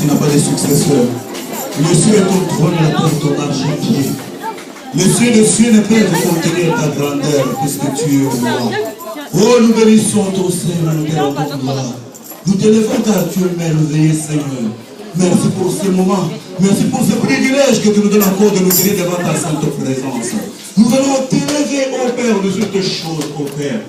tu n'as pas de successeur. Le ciel est ton trône, la terre ton argentier. Les cieux ne peuvent contenir ta grandeur, puisque tu es roi. Oh, nous bénissons ton Seigneur, nous te rendons gloire. Nous t'élevons car tu es merveilleux, Seigneur. Merci pour ce moment. Merci pour ce privilège que tu nous donnes encore de nous tenir devant ta sainte présence. Nous allons t'élever, ô Père, de toutes choses, ô Père.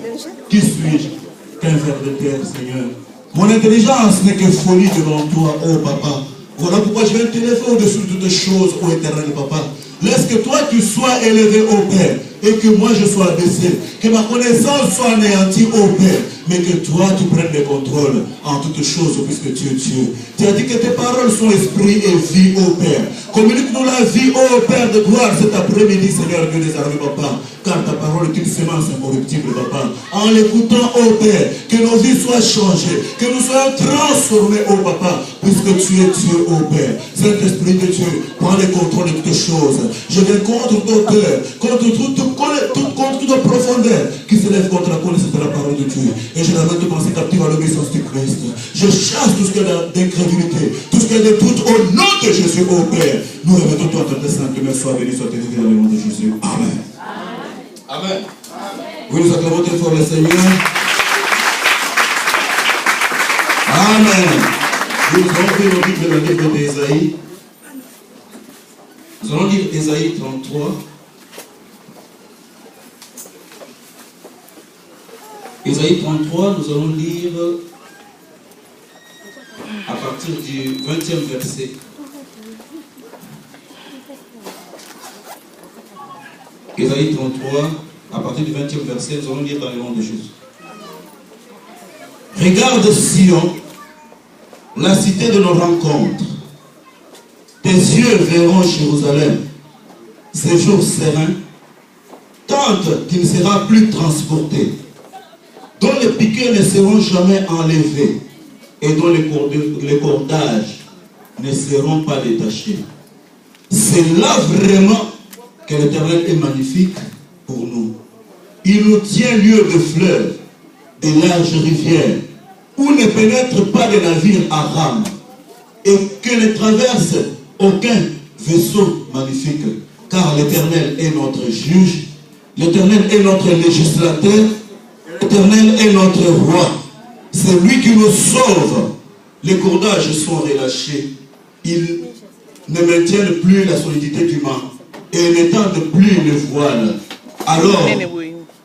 Qui suis-je qu'un ver de terre, Seigneur? Mon intelligence n'est que folie devant toi, ô Papa. Voilà pourquoi je vais t'élever au-dessus de toutes choses, ô éternel Papa. Laisse que toi tu sois élevé, ô Père, et que moi je sois baissé. Que ma connaissance soit anéantie, ô Père, mais que toi tu prennes le contrôle en toutes choses, puisque tu es Dieu. Tu as dit que tes paroles sont esprit et vie, ô Père. Communique-nous la vie, ô Père de gloire, cet après-midi, Seigneur Dieu des armées, Papa. Car ta parole est une semence incorruptible, Papa. En l'écoutant, ô Père, que nos vies soient changées, que nous soyons transformés, ô Papa, puisque tu es Dieu, ô Père. Saint-Esprit de Dieu, prends le contrôle de toutes choses. Je viens contre ton cœur, contre toute profondeur qui se lève contre la connaissance de la parole de Dieu. Et je l'amène de penser captive à l'obéissance du Christ. Je chasse tout ce qu'il y a d'incrédulité, tout ce qu'il y a de doute au nom de Jésus, ô Père. Nous remettons toi ta sainte main, sois béni, sois élevé dans le nom de Jésus. Amen. Amen. Vous nous acclamons très fort le Seigneur. Amen. Nous allons lire le livre de livre d'Ésaïe. Nous allons lire Ésaïe 33. Ésaïe 33, nous allons lire à partir du 20e verset. Ésaïe 33, à partir du 20e verset, nous allons lire dans le nom de Jésus. Regarde Sion, la cité de nos rencontres. Tes yeux verront Jérusalem, ces jours sereins, tente qui ne sera plus transportée, dont les piquets ne seront jamais enlevés et dont les cordages ne seront pas détachés. C'est là vraiment que l'Éternel est magnifique pour nous. Il nous tient lieu de fleuves, de larges rivières, où ne pénètrent pas de navires à rames, et que ne traverse aucun vaisseau magnifique, car l'Éternel est notre juge, l'Éternel est notre législateur, l'Éternel est notre roi. C'est lui qui nous sauve. Les cordages sont relâchés. Ils ne maintiennent plus la solidité du mât et n'étendent plus le voile. Alors,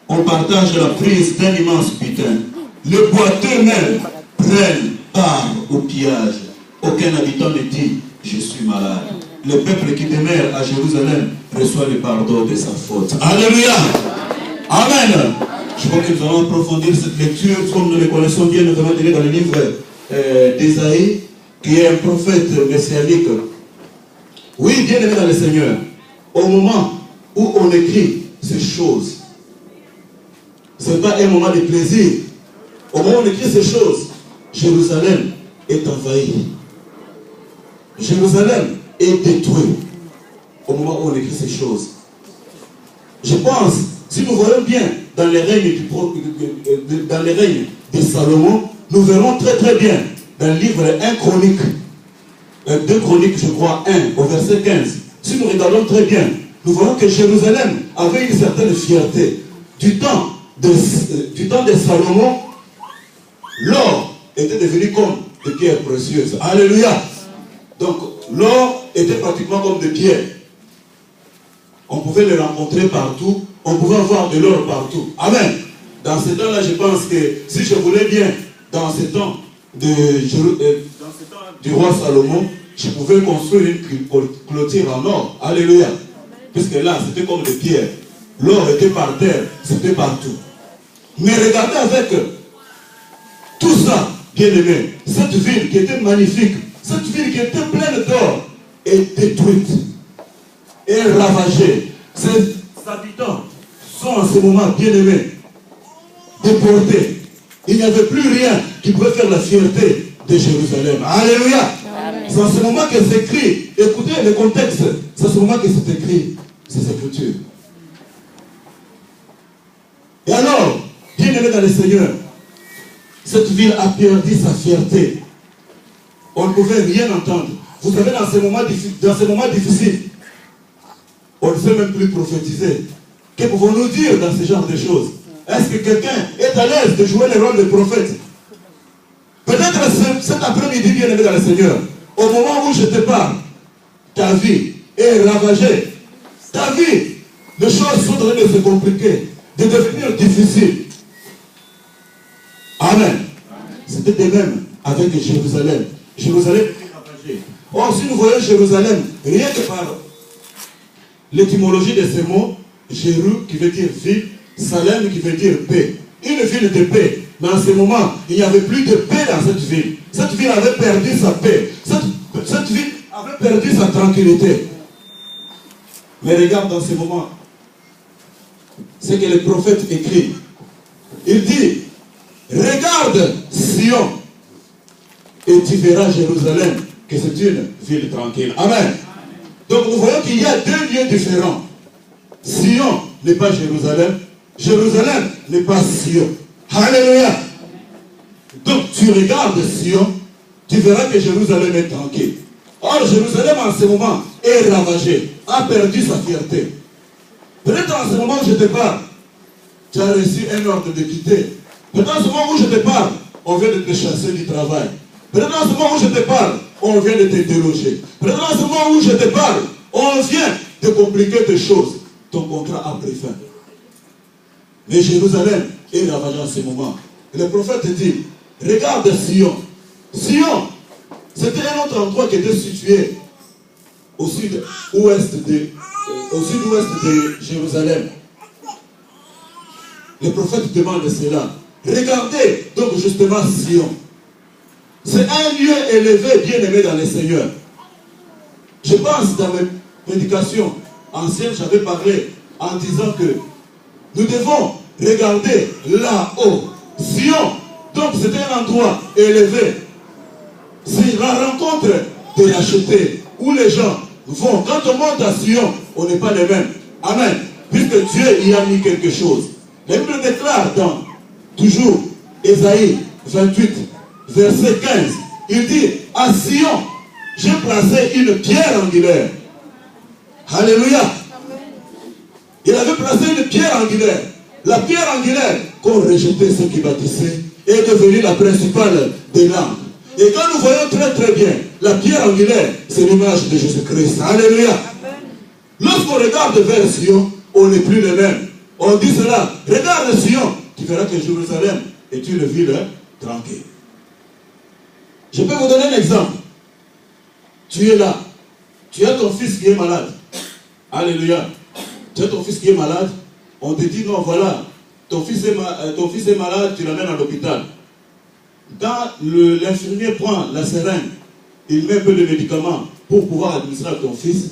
on partage la prise d'un immense butin. Les boiteux même prennent part au pillage. Aucun habitant ne dit « Je suis malade ». Le peuple qui demeure à Jérusalem reçoit le pardon de sa faute. Alléluia. Amen. Je crois que nous allons approfondir cette lecture comme nous le connaissons bien, notamment dans le livre d'Ésaïe, qui est un prophète messianique. Oui, bien aimé dans le Seigneur, au moment où on écrit ces choses, ce n'est pas un moment de plaisir. Au moment où on écrit ces choses, Jérusalem est envahie. Jérusalem est détruite. Au moment où on écrit ces choses. Je pense, si nous voyons bien dans les règnes de Salomon, nous verrons très très bien dans le livre 1 Chronique, 2 Chroniques, je crois, 1, au verset 15. Si nous regardons très bien, nous voyons que Jérusalem avait une certaine fierté. Du temps de Salomon, l'or était devenu comme des pierres précieuses. Alléluia. Donc, l'or était pratiquement comme des pierres. On pouvait le rencontrer partout. On pouvait avoir de l'or partout. Amen. Dans ce temps-là, je pense que si je voulais bien, dans ce temps du roi Salomon, je pouvais construire une clôture en or. Alléluia. Puisque là, c'était comme des pierres. L'or était par terre, c'était partout. Mais regardez avec tout ça, bien aimé, cette ville qui était magnifique, cette ville qui était pleine d'or, est détruite, est ravagée. Ses habitants sont en ce moment, bien aimés, déportés. Il n'y avait plus rien qui pouvait faire la fierté de Jérusalem. Alléluia. C'est en ce moment que s'écrit, écoutez le contexte, c'est en ce moment que c'est écrit ces Écritures. Et alors, bien aimé dans le Seigneur, cette ville a perdu sa fierté. On ne pouvait rien entendre. Vous savez, dans ces moments difficiles, on ne sait même plus prophétiser. Que pouvons-nous dire dans ce genre de choses? Est-ce que quelqu'un est à l'aise de jouer le rôle de prophète? Peut-être cet après-midi, bien aimé dans le Seigneur, au moment où je te parle, ta vie est ravagée. Ta vie, les choses sont en train de se compliquer, de devenir difficiles. Amen. C'était de même avec Jérusalem. Jérusalem était ravagée. Or, si nous voyons Jérusalem, rien que par l'étymologie de ces mots, Jéru qui veut dire ville, Salem qui veut dire paix. Une ville de paix. Mais en ce moment, il n'y avait plus de paix dans cette ville. Cette ville avait perdu sa paix. Cette ville avait perdu sa tranquillité. Mais regarde dans ce moment, ce que le prophète écrit. Il dit, regarde Sion, et tu verras Jérusalem, que c'est une ville tranquille. Amen. Donc nous voyons qu'il y a deux lieux différents. Sion n'est pas Jérusalem. Jérusalem n'est pas Sion. Alléluia. Donc tu regardes Sion, tu verras que Jérusalem est tranquille. Or Jérusalem en ce moment est ravagée, a perdu sa fierté. Peut-être en ce moment où je te parle, tu as reçu un ordre de quitter. Peut-être en ce moment où je te parle, on vient de te chasser du travail. Peut-être en ce moment où je te parle, on vient de te déloger. Peut-être en ce moment où je te parle, on vient de compliquer tes choses. Ton contrat a pris fin. Mais Jérusalem est ravagée en ce moment. Et le prophète dit, regarde Sion. Sion, c'était un autre endroit qui était situé au sud-ouest de Jérusalem. Le prophète demande cela. Regardez donc justement Sion. C'est un lieu élevé, bien aimé dans le Seigneur. Je pense dans mes prédications anciennes, j'avais parlé en disant que nous devons regarder là-haut. Sion, donc c'est un endroit élevé. C'est la rencontre de racheter, où les gens vont. Quand on monte à Sion, on n'est pas les mêmes. Amen. Puisque Dieu y a mis quelque chose. La Bible déclare dans, toujours, Ésaïe 28, verset 15. Il dit, à Sion, j'ai placé une pierre angulaire. Alléluia. Il avait placé une pierre angulaire. La pierre angulaire qu'ont rejeté ceux qui bâtissaient est devenue la principale des langues. Et quand nous voyons très bien, la pierre angulaire, c'est l'image de Jésus-Christ. Alléluia. Lorsqu'on regarde vers Sion, on n'est plus les mêmes. On dit cela, regarde Sion, tu verras que Jérusalem est une ville tranquille. Je peux vous donner un exemple. Tu es là, tu as ton fils qui est malade. Alléluia. Tu as ton fils qui est malade, on te dit non, voilà, ton fils est malade, tu l'amènes à l'hôpital. Quand l'infirmier prend la seringue, il met un peu de médicaments pour pouvoir administrer à ton fils,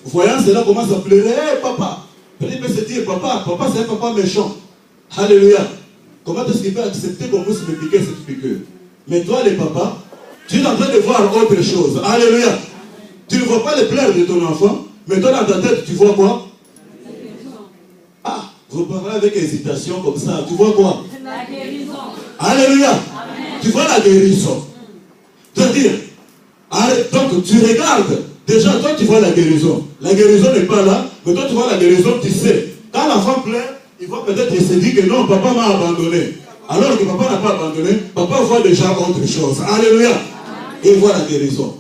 voyant cela, commence à pleurer. Hey, papa! Il peut se dire, papa c'est un papa méchant. Alléluia. Comment est-ce qu'il peut accepter qu'on puisse me piquer cette piqûre? Mais toi, les papas, tu es en train de voir autre chose. Alléluia. Tu ne vois pas les pleurs de ton enfant, mais toi, dans ta tête, tu vois quoi? Ah, vous parlez avec hésitation comme ça. Tu vois quoi? La guérison. Alléluia. Amen. Tu vois la guérison. C'est-à-dire, donc tu regardes. Déjà, toi, tu vois la guérison. La guérison n'est pas là, mais toi, tu vois la guérison, tu sais. Quand l'enfant pleure, il va peut-être se dire que non, papa m'a abandonné. Alors que papa n'a pas abandonné, papa voit déjà autre chose. Alléluia. Et il voit la guérison.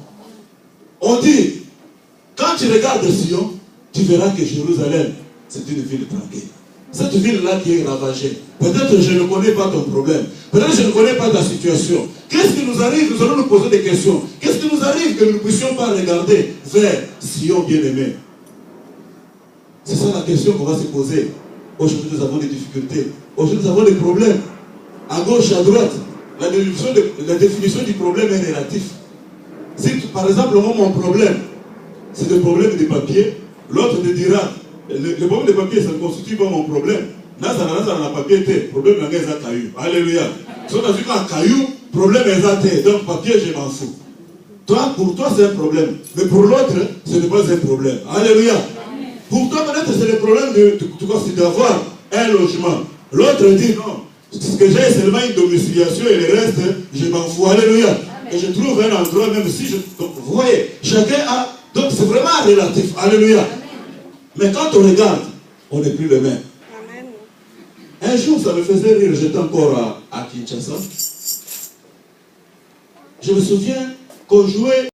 On dit, quand tu regardes Sion, tu verras que Jérusalem, c'est une ville tranquille. Cette ville-là qui est ravagée. Peut-être je ne connais pas ton problème. Peut-être je ne connais pas ta situation. Qu'est-ce qui nous arrive? Nous allons nous poser des questions. Qu'est-ce qui nous arrive que nous ne puissions pas regarder vers Sion bien-aimé? C'est ça la question qu'on va se poser. Aujourd'hui, nous avons des difficultés. Aujourd'hui, nous avons des problèmes. À gauche, à droite, la définition du problème est relative. Si, par exemple, moi, mon problème, c'est le problème des papiers, l'autre te dira, le problème des papiers, ça ne constitue pas mon problème. Là, ça n'a pas papier, le problème est un caillou. Alléluia. Si on a vu qu'un caillou, problème est un donc papier, je m'en fous. Toi, pour toi, c'est un problème. Mais pour l'autre, ce n'est pas un problème. Alléluia. Pour toi, peut-être, c'est le problème d'avoir un logement. L'autre dit non. Ce que j'ai, c'est seulement une domiciliation et le reste, je m'en fous. Alléluia. Et je trouve un endroit, même si je... Donc, vous voyez, chacun a... Donc c'est vraiment relatif. Alléluia. Mais quand on regarde, on n'est plus le même. Un jour, ça me faisait rire, j'étais encore à Kinshasa. Je me souviens qu'on jouait